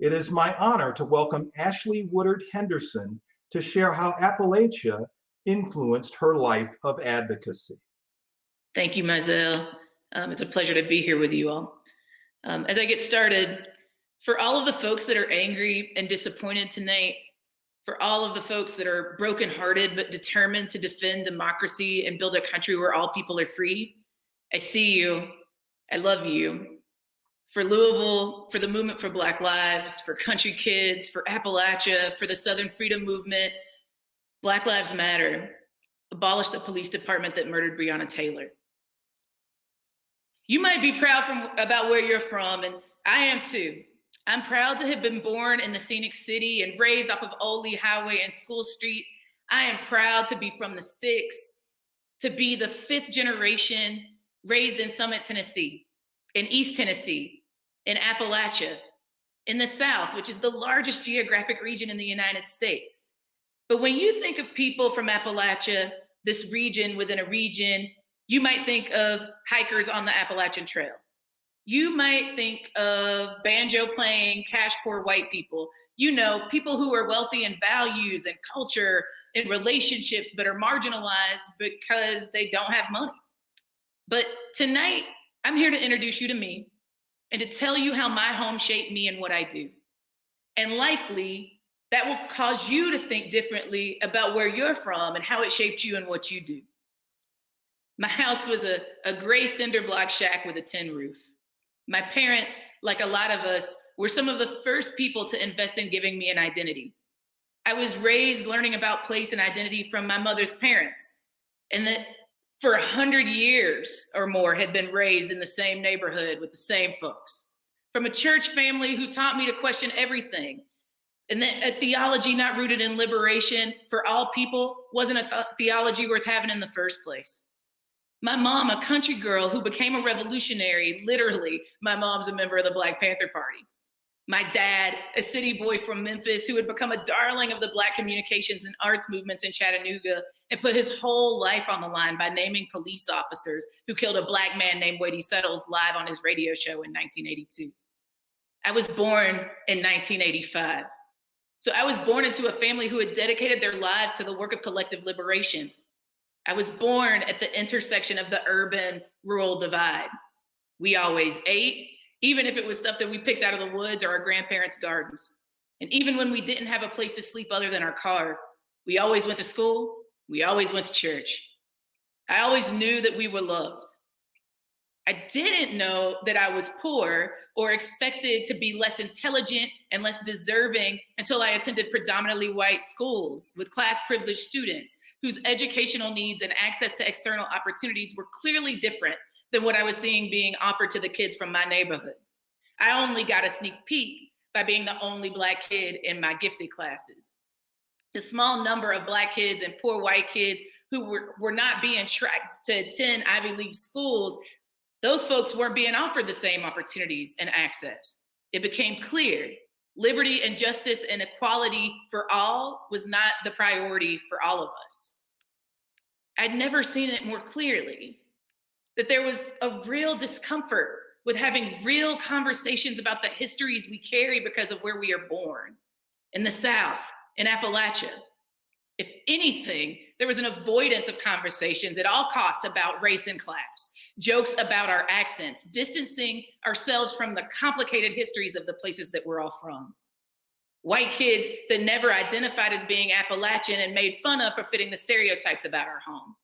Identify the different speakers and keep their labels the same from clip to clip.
Speaker 1: It is my honor to welcome Ashley Woodard Henderson to share how Appalachia influenced her life of advocacy.
Speaker 2: Thank you, Mizell. It's a pleasure to be here with you all. As I get started, for all of the folks that are angry and disappointed tonight, for all of the folks that are brokenhearted but determined to defend democracy and build a country where all people are free, I see you. I love you. For Louisville, for the movement for Black Lives, for country kids, for Appalachia, for the Southern Freedom Movement, Black Lives Matter. Abolish the police department that murdered Breonna Taylor. You might be proud about where you're from, and I am too. I'm proud to have been born in the scenic city and raised off of Old Lee Highway and School Street. I am proud to be from the sticks, to be the 5th generation raised in Summit, Tennessee, in East Tennessee, in Appalachia, in the South, which is the largest geographic region in the United States. But when you think of people from Appalachia, this region within a region, you might think of hikers on the Appalachian Trail. You might think of banjo playing, cash poor white people. You know, people who are wealthy in values and culture and relationships, but are marginalized because they don't have money. But tonight, I'm here to introduce you to me and to tell you how my home shaped me and what I do. And likely, that will cause you to think differently about where you're from and how it shaped you and what you do. My house was a gray cinder block shack with a tin roof. My parents, like a lot of us, were some of the first people to invest in giving me an identity. I was raised learning about place and identity from my mother's parents, and that for 100 years or more had been raised in the same neighborhood with the same folks. From a church family who taught me to question everything, and that a theology not rooted in liberation for all people wasn't a theology worth having in the first place. My mom, a country girl who became a revolutionary, literally, my mom's a member of the Black Panther Party. My dad, a city boy from Memphis who had become a darling of the Black communications and arts movements in Chattanooga and put his whole life on the line by naming police officers who killed a Black man named Wadey Settles live on his radio show in 1982. I was born in 1985. So I was born into a family who had dedicated their lives to the work of collective liberation. I was born at the intersection of the urban-rural divide. We always ate, even if it was stuff that we picked out of the woods or our grandparents' gardens. And even when we didn't have a place to sleep other than our car, we always went to school, we always went to church. I always knew that we were loved. I didn't know that I was poor or expected to be less intelligent and less deserving until I attended predominantly white schools with class-privileged students whose educational needs and access to external opportunities were clearly different than what I was seeing being offered to the kids from my neighborhood. I only got a sneak peek by being the only Black kid in my gifted classes. The small number of Black kids and poor white kids who were not being tracked to attend Ivy League schools, those folks weren't being offered the same opportunities and access. It became clear liberty and justice and equality for all was not the priority for all of us. I'd never seen it more clearly, that there was a real discomfort with having real conversations about the histories we carry because of where we are born, in the South, in Appalachia. If anything, there was an avoidance of conversations at all costs about race and class, jokes about our accents, distancing ourselves from the complicated histories of the places that we're all from. White kids that never identified as being Appalachian and made fun of for fitting the stereotypes about our home.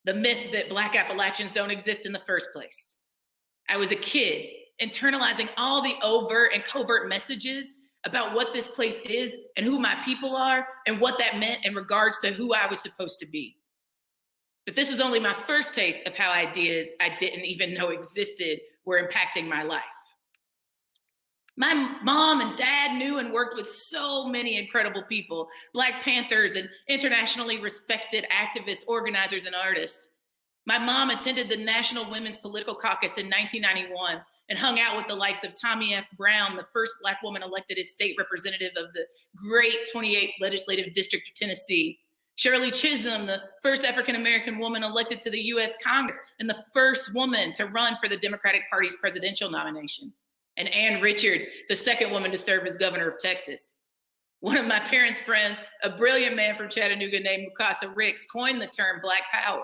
Speaker 2: The myth that Black Appalachians don't exist in the first place. I was a kid internalizing all the overt and covert messages about what this place is and who my people are and what that meant in regards to who I was supposed to be. But this was only my first taste of how ideas I didn't even know existed were impacting my life. My mom and dad knew and worked with so many incredible people, Black Panthers and internationally respected activists, organizers, and artists. My mom attended the National Women's Political Caucus in 1991 and hung out with the likes of Tommy F. Brown, the first Black woman elected as state representative of the great 28th Legislative District of Tennessee. Shirley Chisholm, the first African-American woman elected to the US Congress and the first woman to run for the Democratic Party's presidential nomination. and Ann Richards, the second woman to serve as governor of Texas. One of my parents' friends, a brilliant man from Chattanooga named Mukasa Ricks, coined the term Black Power.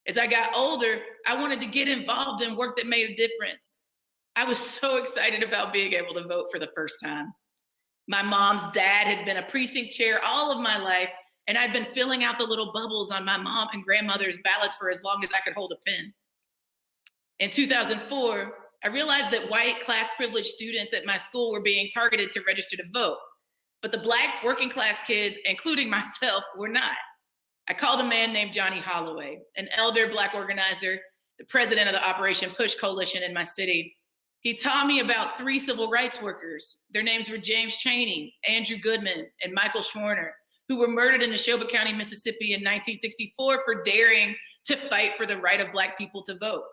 Speaker 2: As I got older, I wanted to get involved in work that made a difference. I was so excited about being able to vote for the first time. My mom's dad had been a precinct chair all of my life, and I'd been filling out the little bubbles on my mom and grandmother's ballots for as long as I could hold a pen. In 2004, I realized that white class privileged students at my school were being targeted to register to vote, but the Black working class kids, including myself, were not. I called a man named Johnny Holloway, an elder Black organizer, the president of the Operation Push Coalition in my city. He taught me about 3 civil rights workers. Their names were James Chaney, Andrew Goodman, and Michael Schwerner, who were murdered in Neshoba County, Mississippi in 1964 for daring to fight for the right of Black people to vote.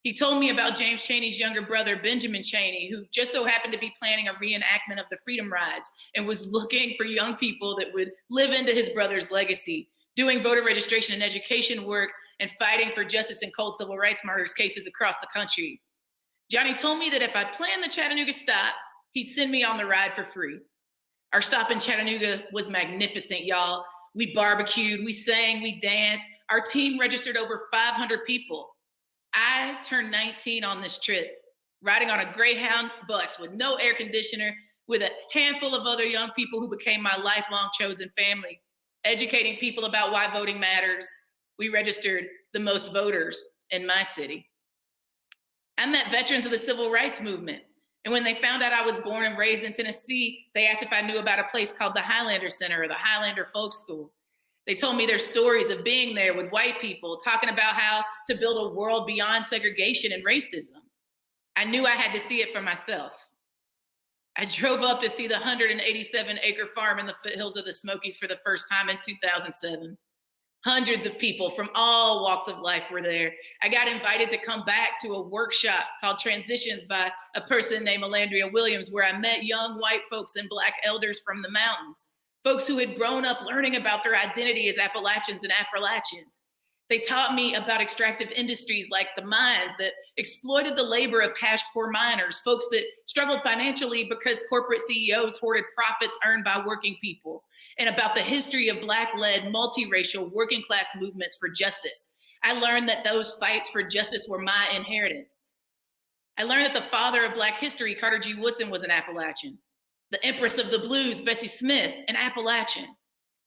Speaker 2: He told me about James Chaney's younger brother, Benjamin Chaney, who just so happened to be planning a reenactment of the Freedom Rides and was looking for young people that would live into his brother's legacy, doing voter registration and education work and fighting for justice in cold civil rights martyrs cases across the country. Johnny told me that if I planned the Chattanooga stop, he'd send me on the ride for free. Our stop in Chattanooga was magnificent, y'all. We barbecued, we sang, we danced. Our team registered over 500 people. I turned 19 on this trip, riding on a Greyhound bus with no air conditioner, with a handful of other young people who became my lifelong chosen family, educating people about why voting matters. We registered the most voters in my city. I met veterans of the civil rights movement. And when they found out I was born and raised in Tennessee, they asked if I knew about a place called the Highlander Center or the Highlander Folk School. They told me their stories of being there with white people, talking about how to build a world beyond segregation and racism. I knew I had to see it for myself. I drove up to see the 187-acre farm in the foothills of the Smokies for the first time in 2007. Hundreds of people from all walks of life were there. I got invited to come back to a workshop called Transitions by a person named Melandria Williams, where I met young white folks and Black elders from the mountains, folks who had grown up learning about their identity as Appalachians and Appalachians. They taught me about extractive industries like the mines that exploited the labor of cash-poor miners, folks that struggled financially because corporate CEOs hoarded profits earned by working people, and about the history of Black-led, multiracial, working-class movements for justice. I learned that those fights for justice were my inheritance. I learned that the father of Black history, Carter G. Woodson, was an Appalachian. The Empress of the Blues, Bessie Smith, an Appalachian.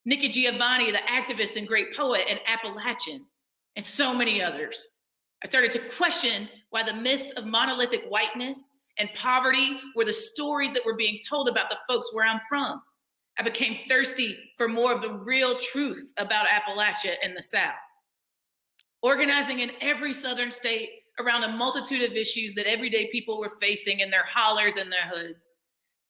Speaker 2: Nikki Giovanni, the activist and great poet, an Appalachian, and so many others. I started to question why the myths of monolithic whiteness and poverty were the stories that were being told about the folks where I'm from. I became thirsty for more of the real truth about Appalachia and the South. Organizing in every Southern state around a multitude of issues that everyday people were facing in their hollers and their hoods.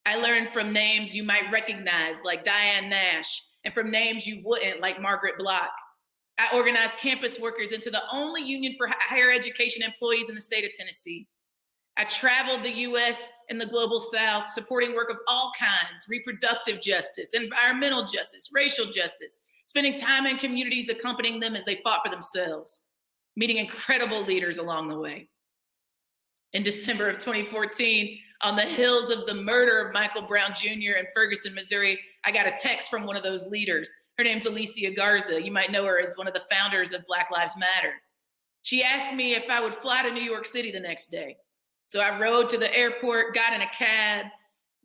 Speaker 2: I learned from names you might recognize, like Diane Nash, and from names you wouldn't, like Margaret Block. I organized campus workers into the only union for higher education employees in the state of Tennessee. I traveled the US and the global South, supporting work of all kinds: reproductive justice, environmental justice, racial justice, spending time in communities accompanying them as they fought for themselves, meeting incredible leaders along the way. In December of 2014, on the heels of the murder of Michael Brown Jr. in Ferguson, Missouri, I got a text from one of those leaders. Her name's Alicia Garza. You might know her as one of the founders of Black Lives Matter. She asked me if I would fly to New York City the next day. So I rode to the airport, got in a cab,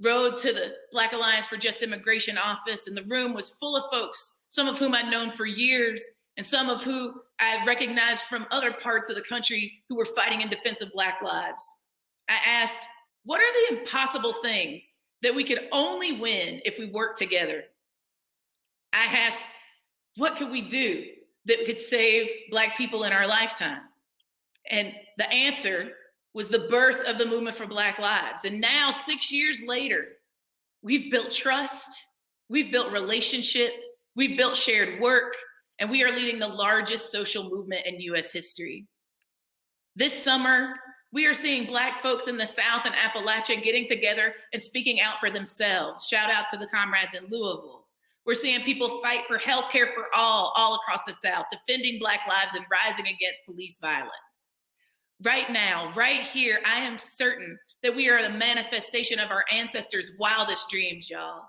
Speaker 2: rode to the Black Alliance for Just Immigration office, and the room was full of folks, some of whom I'd known for years, and some of who I recognized from other parts of the country who were fighting in defense of Black lives. I asked, what are the impossible things that we could only win if we work together? I asked, what could we do that could save Black people in our lifetime? And the answer was the birth of the movement for Black Lives. And now, 6 years later, we've built trust, we've built relationship, we've built shared work, and we are leading the largest social movement in US history. This summer, we are seeing Black folks in the South and Appalachia getting together and speaking out for themselves. Shout out to the comrades in Louisville. We're seeing people fight for healthcare for all across the South, defending Black lives and rising against police violence. Right now, right here, I am certain that we are the manifestation of our ancestors' wildest dreams, y'all.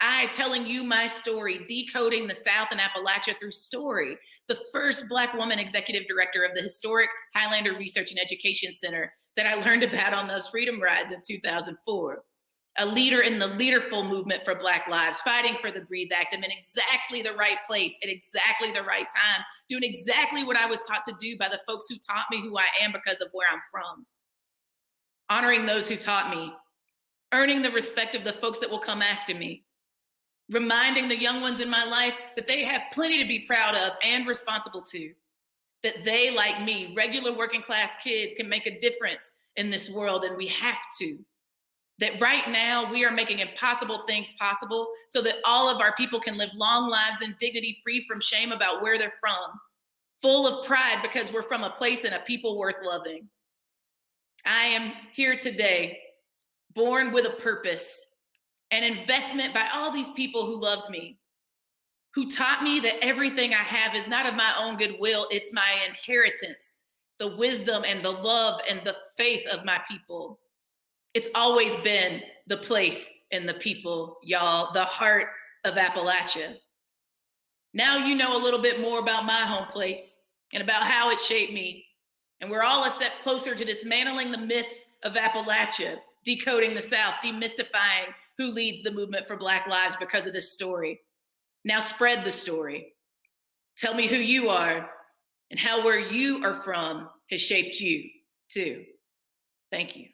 Speaker 2: I, telling you my story, decoding the South and Appalachia through story, the first Black woman executive director of the historic Highlander Research and Education Center that I learned about on those freedom rides in 2004. A leader in the leaderful movement for Black lives, fighting for the Breathe Act. I'm in exactly the right place at exactly the right time, doing exactly what I was taught to do by the folks who taught me who I am because of where I'm from. Honoring those who taught me, earning the respect of the folks that will come after me, reminding the young ones in my life that they have plenty to be proud of and responsible to, that they, like me, regular working class kids, can make a difference in this world, and we have to. That right now we are making impossible things possible so that all of our people can live long lives in dignity, free from shame about where they're from, full of pride because we're from a place and a people worth loving. I am here today, born with a purpose, an investment by all these people who loved me, who taught me that everything I have is not of my own goodwill, it's my inheritance, the wisdom and the love and the faith of my people. It's always been the place and the people, y'all, the heart of Appalachia. Now you know a little bit more about my home place and about how it shaped me. And we're all a step closer to dismantling the myths of Appalachia, decoding the South, demystifying who leads the movement for Black lives because of this story. Now spread the story. Tell me who you are and how where you are from has shaped you too. Thank you.